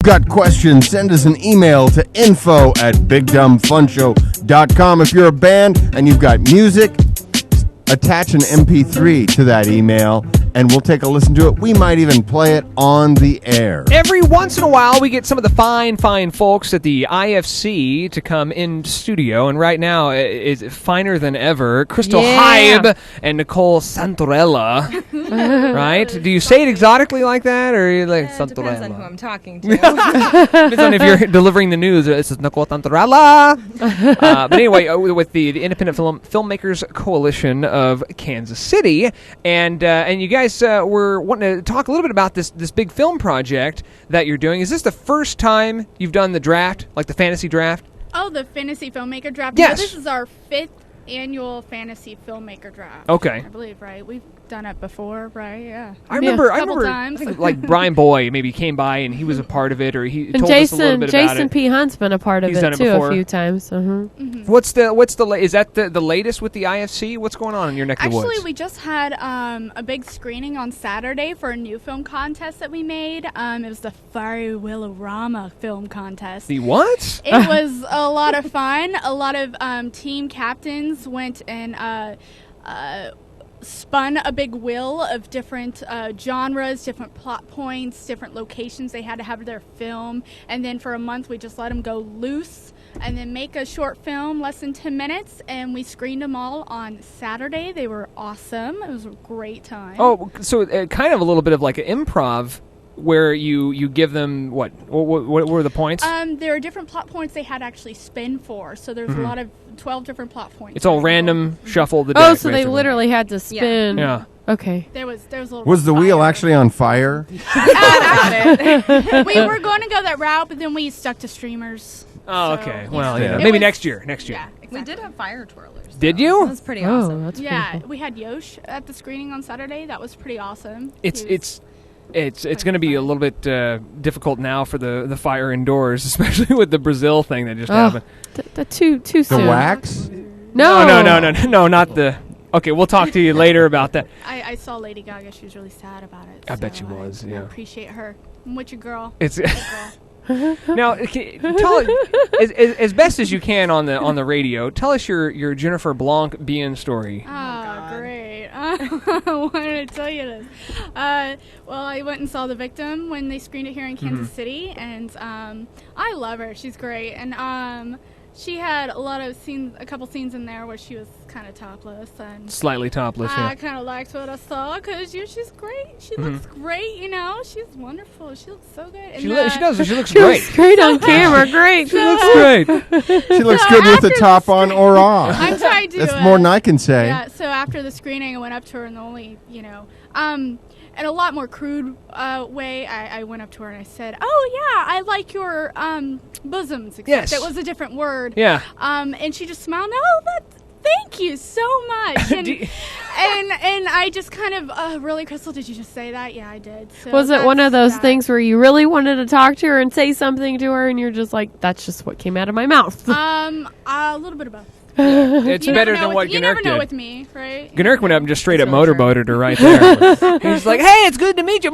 Got questions? Send us an email to info@bigdumbfunshow.com. If you're a band and you've got music, attach an MP3 to that email, and we'll take a listen to it. We might even play it on the air. Every once in a while, we get some of the fine folks at the IFC to come in studio, and right now is finer than ever. Krystal Heib and Nicole Santorella, right? Do you say it exotically like that, or are you like Santorella? Depends on who I'm talking to. Depends on if you're delivering the news. This is Nicole Santorella. But anyway, with the Independent Filmmakers Coalition of Kansas City, and you guys were wanting to talk a little bit about this big film project that you're doing. Is this the first time you've done the draft, like the fantasy draft? Oh, the Fantasy Filmmaker Draft? Yes. No, this is our 5th annual Fantasy Filmmaker Draft. Okay. I believe, right? We've done it before, right? Yeah. I remember times. I think, like Brian Boy maybe came by and he was a part of it, or he told us a little bit about it. Jason P. Hunt's been a part of He's it done it too before. a few times. What's the is that the latest with the IFC? What's going on in your neck of the woods? Actually, we just had a big screening on Saturday for a new film contest that we made. It was the Fiery Willorama film contest. The what? It was a lot of fun. A lot of team captains went and spun a big wheel of different genres, different plot points, different locations they had to have their film. And then for a month, we just let them go loose and then make a short film, less than 10 minutes. And we screened them all on Saturday. They were awesome. It was a great time. Oh, so kind of a little bit of like an improv where you give them what were the points? There are different plot points they had to actually spin for. So there's a lot of 12 different plot points. It's all random shuffle the deck. Oh, so basically. they literally had to spin. Yeah. Okay. There was a little Was the wheel fire. actually on fire? We were going to go that route, but then we stuck to streamers. Oh, So, okay. yeah. Well, Yeah. maybe was- next year. Yeah, exactly. We did have fire twirlers. Did though. you? That was pretty Oh, awesome. that's Yeah, pretty cool. we had Yosh at the screening on Saturday. That was pretty awesome. It's going to be a little bit difficult now for the fire indoors, especially with the Brazil thing that just happened. Too The soon. wax? No, No, not the. Okay, we'll talk to you later about that. I saw Lady Gaga. She was really sad about it. I bet she so was, I yeah. appreciate her. I'm with you, girl. It's Good girl. now tell as best as you can on the radio. Tell us your Jennifer Blanc being story. Oh, great. I wanted to tell you this. Well, I went and saw The Victim when they screened it here in Kansas City, and I love her. She's great. And she had a couple scenes in there where she was kind of topless, and Slightly topless. I Yeah. kind of liked what I saw because she's great. She looks great, She's wonderful. She looks so good. And, She does. She looks She great. looks great on camera. Great. She looks great. She looks So good with the after top on or off. I'm trying to. That's more than I can say. Yeah. So after the screening, I went up to her, and the only, in a lot more crude way, I went up to her and I said, "Oh yeah, I like your bosoms." Except Yes. it was a different word. Yeah. And she just smiled. "Oh, thank you so much." And and I just kind of really, Krystal, did you just say that? Yeah, I did. So Was it one of that's those that. things where you really wanted to talk to her and say something to her, and you're just like, "That's just what came out of my mouth." A little bit of both. It's You better never know than what you never Gnerk know did. with me, right? Gnerk went up and just straight up That's really motorboated her right there. He's like, "Hey, it's good to meet you."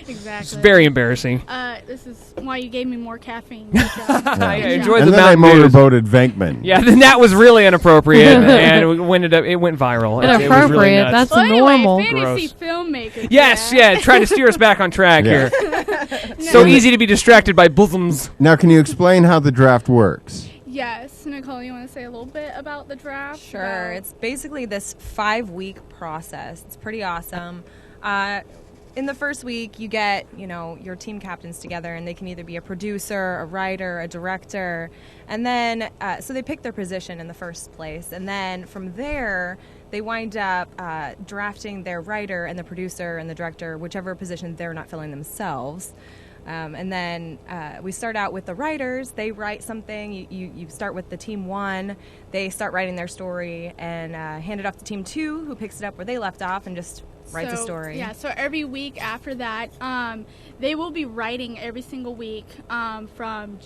Exactly. It's very embarrassing. This is why you gave me more caffeine. I Yeah. enjoyed And the then I Mountain Dews. motorboated Venkman. Yeah, then that was really inappropriate, and it went viral. It was really Inappropriate. nuts. That's Well, anyway, normal. Fantasy Gross. Filmmaker. Yes, Draft. yeah. Try to steer us back on track Yeah. here. So easy to be distracted by bosoms. Now, can you explain how the draft works? Yes, Nicole, you want to say a little bit about the draft? Sure. About- It's basically this 5-week process. It's pretty awesome. In the first week, you get, your team captains together, and they can either be a producer, a writer, a director, and then, so they pick their position in the first place, and then from there, they wind up drafting their writer and the producer and the director, whichever position they're not filling themselves. And then we start out with the writers. They write something. You start with the team 1. They start writing their story and hand it off to team 2, who picks it up where they left off and just writes a story. Yeah, so every week after that, they will be writing every single week from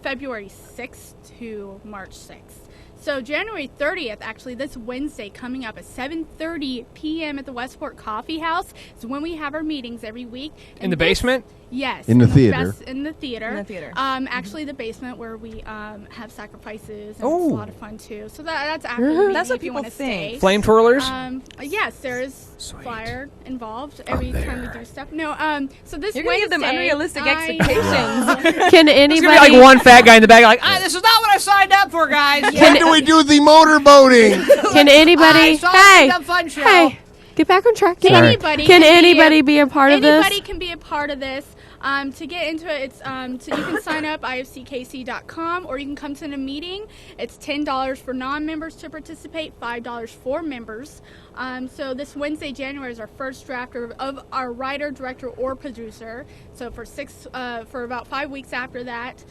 February 6th to March 6th. So January 30th, actually, this Wednesday, coming up at 7:30 p.m. at the Westport Coffee House is when we have our meetings every week. In the basement? Yes. In the theater. In the theater. In the theater. Actually, the basement where we have sacrifices. And it's a lot of fun, too. So that's after the meeting That's what if you people want to think. stay. Flame twirlers? Yes, there is fire involved every time we do stuff. No, so this You're going to Wednesday, give them unrealistic I expectations. Can There's anybody? gonna be like one fat guy in the back, like, this is not what I signed up for, guys. When do we do the motorboating? Can anybody? Hey, fun show. hey, get back on track. Can Get back- anybody Can be a- anybody be a part of this? Anybody can be a part of this. To get into it, it's so you can sign up IFCKC.com, or you can come to the meeting. It's $10 for non-members to participate, $5 for members. So this Wednesday, January, is our first draft of our writer, director, or producer. So for about 5 weeks after that,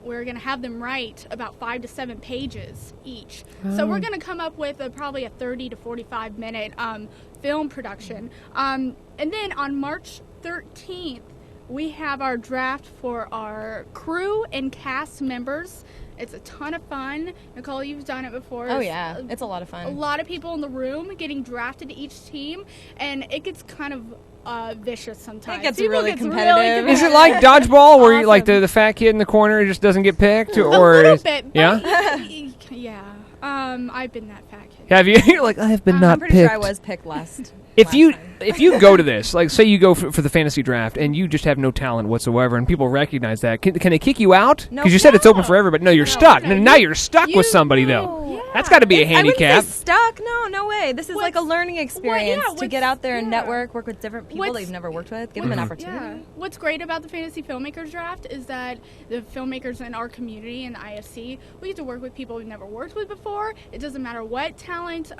we're going to have them write about 5 to 7 pages each. So we're going to come up with probably a 30 to 45 minute film production. And then on March 13th, we have our draft for our crew and cast members. It's a ton of fun. Nicole, you've done it before. Oh, yeah. It's a lot of fun. A lot of people in the room getting drafted to each team, and it gets kind of vicious sometimes. It gets People really gets competitive. Is it like dodgeball, where you like Awesome. the fat kid in the corner just doesn't get picked, or a little is- bit. But yeah? Yeah. I've been that fat kid. Have you? You're like, I have been not I'm pretty picked. sure I was picked last. If last you time. if you go to this, like say you go for the fantasy draft and you just have no talent whatsoever, and people recognize that, can they kick you out? No. Because you said it's open for everybody. No, you're stuck. no, Now you- you're stuck with somebody though. Yeah. That's got to be a I wouldn't handicap. say stuck. No way. This is like a What's- learning experience to what's- get out there and yeah. network, work with different people that What's- you've never worked with, give them an Mm-hmm. opportunity. Yeah. What's great about the Fantasy Filmmaker Draft is that the filmmakers in our community in the IFC, we get to work with people we've never worked with before. It doesn't matter what talent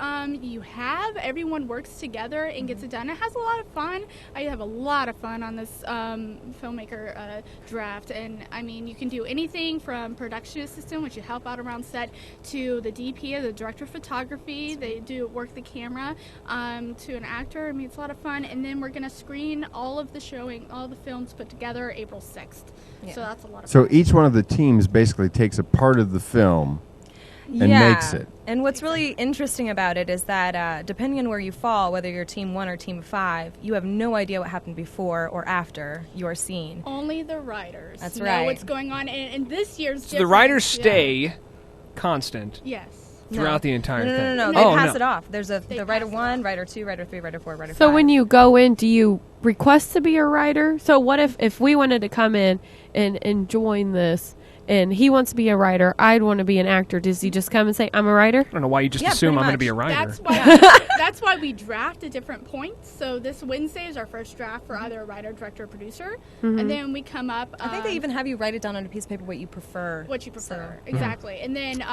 you have. Everyone works together and gets it done. It has a lot of fun. I have a lot of fun on this filmmaker draft. And, I mean, you can do anything from production assistant, which you help out around set, to the DP, the director of photography. They do work the camera, to an actor. I mean, it's a lot of fun. And then we're going to screen all of the films put together April 6th. Yeah. So that's a lot of So fun. each one of the teams basically takes a part of the film and makes it. And what's really interesting about it is that depending on where you fall, whether you're team 1 or team 5, you have no idea what happened before or after your scene. Only the writers That's know right. what's going on. And this year's So the writers stay constant Yes. throughout the entire No, thing. no. They Oh, pass no. it off. There's the writer pass it 1, writer 2, writer 3, writer 4, writer 5. So when you go in, do you request to be a writer? So what if we wanted to come in and join this, and he wants to be a writer, I'd want to be an actor. Does he just come and say, I'm a writer? I don't know why you just Yeah, assume pretty I'm going to much. be a writer. That's why we draft at different points. So this Wednesday is our first draft for either a writer, director, or producer, and then we come up. I think they even have you write it down on a piece of paper what you prefer. what you prefer So- exactly, and then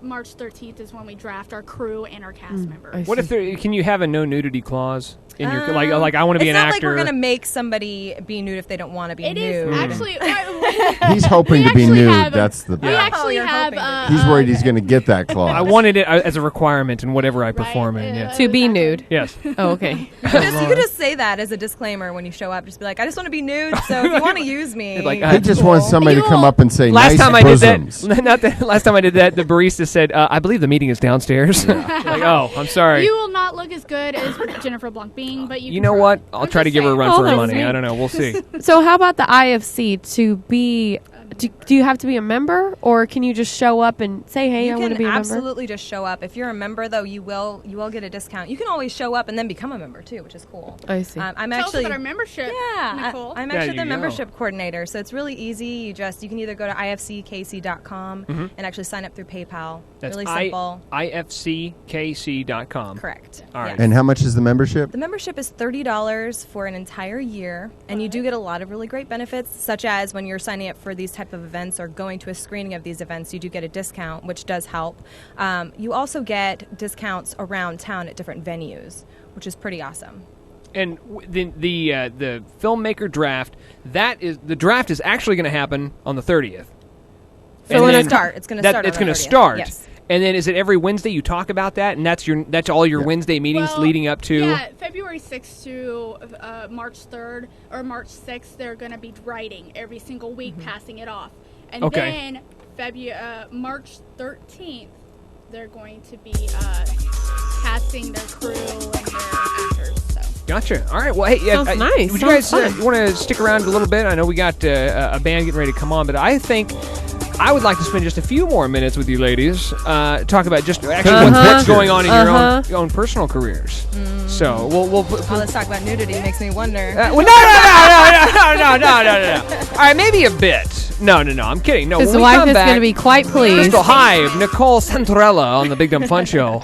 March 13th is when we draft our crew and our cast members. What if there? Can you have a no nudity clause in your like I want to be it's an not actor? like we're gonna make somebody be nude if they don't want to be It nude. is actually. He's hoping We to be actually nude. have- That's the. We Oh, actually you're have. hoping He's worried he's going to get that clause. I wanted it as a requirement in whatever I perform in. Yeah. To be nude. Yes. Oh, okay. You could just say that as a disclaimer when you show up. Just be like, I just want to be nude, so if you want to use me, Like, He just wants somebody to come up and say, Last nice time I bosoms. did that, not that. Last time I did that, the barista said, "I believe the meeting is downstairs." Like, oh, I'm sorry. You will not look as good as Jennifer Blanc Bean, but you. You can know try. what? I'll I'm try to just give her a saying. run Oh, for her that's money. neat. I don't know. We'll see. So how about the IFC to be? Do you have to be a member, or can you just show up and say, "Hey, you I want to be can a member"? absolutely just show up. If you're a member, though, you will get a discount. You can always show up and then become a member too, which is cool. I see. I'm Tell actually us about our membership. Yeah, Nicole. I'm There actually you the go. membership coordinator, so it's really easy. You can either go to ifckc.com and actually sign up through PayPal. That's really simple. IFCKC.com. Correct. All right. Yes. And how much is the membership? The membership is $30 for an entire year, and you do get a lot of really great benefits, such as when you're signing up for these type of events or going to a screening of these events, you do get a discount, which does help. You also get discounts around town at different venues, which is pretty awesome. And the filmmaker draft, the draft is actually going to happen on the 30th. So it's going to start. It's going to start. It's going to start. Yes. And then is it every Wednesday you talk about that, and that's all your Wednesday meetings Well, leading up to? Yeah, February 6th to March 3rd or March 6th, they're going to be writing every single week, passing it off. And Okay. then March 13th they're going to be casting their crew and their actors. So. Gotcha. All right. Well, hey, Sounds nice. Would you guys Sounds fun. want to stick around a little bit? I know we got a band getting ready to come on, but I think I would like to spend just a few more minutes with you ladies, talk about just actually what's going on in your own personal careers. So we'll Let's talk about nudity. Makes me wonder. well, no. All right, maybe a bit. No. I'm kidding. No, His when we wife come is back, going to be quite pleased. Krystal Heib, Nicole Santorella on the Big Dumb Fun Show.